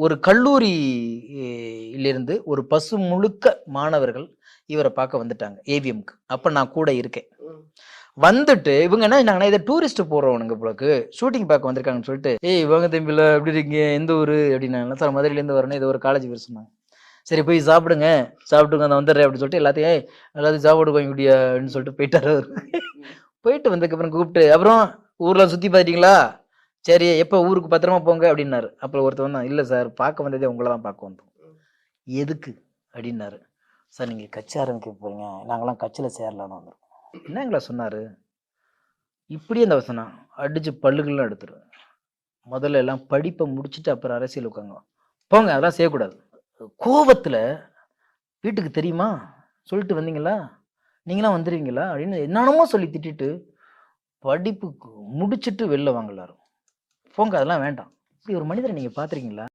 ஒரு கல்லூரியிலிருந்து ஒரு பசு முழுக்க மாணவர்கள் இவரை பார்க்க வந்துட்டாங்க ஏவிஎம்க்கு. அப்ப நான் கூட இருக்கேன். வந்துட்டு இவங்க என்ன சொன்னாங்கன்னா, இதை டூரிஸ்ட் போறவனுங்க போலக்கு ஷூட்டிங் பார்க்க வந்திருக்காங்கன்னு சொல்லிட்டு, ஏய் வாங்க தம்பில எப்படி இருக்கீங்க, எந்த ஊரு அப்படின்னாங்க. சார் மதுரையிலேருந்து வரணும், இது ஒரு காலேஜ் பேர் சொன்னாங்க. சரி போய் சாப்பிடுங்க, சாப்பிட்டுங்க நான் வந்துடுறேன் அப்படின்னு சொல்லிட்டு எல்லாத்தையும் சாப்பாடு வாங்கி முடியா அப்படின்னு சொல்லிட்டு போயிட்டாரு அவரு. போயிட்டு வந்ததுக்கப்புறம் கூப்பிட்டு, அப்புறம் ஊர்லாம் சுத்தி பார்த்துட்டீங்களா? சரி எப்போ ஊருக்கு பத்திரமா போங்க அப்படின்னாரு. அப்புறம் ஒருத்தர் வந்தான், இல்லை சார் பார்க்க வந்ததே உங்களை தான் பார்க்க வந்தோம். எதுக்கு அப்படின்னாரு. சார் நீங்கள் கட்சி ஆரம்பிக்க போறீங்க, நாங்களாம் கட்சியில் சேரலான்னு வந்துடும். என்னங்களா சொன்னார். இப்படியே இந்த வசனம் அடிச்சு பல்லுகள்லாம் எடுத்துருவேன். முதல்ல எல்லாம் படிப்பை முடிச்சுட்டு அப்புறம் அரசியல் உட்காங்க போங்க, அதெல்லாம் செய்யக்கூடாது. கோபத்தில் வீட்டுக்கு தெரியுமா சொல்லிட்டு வந்தீங்களா, நீங்களாம் வந்துடுவீங்களா அப்படின்னு என்னென்னமோ சொல்லி திட்டிட்டு படிப்பு முடிச்சுட்டு வெளில வாங்க எல்லாரும். போங்க அதெல்லாம் வேண்டாம். இப்படி ஒரு மனிதரை நீங்கள் பார்த்துருக்கீங்களா?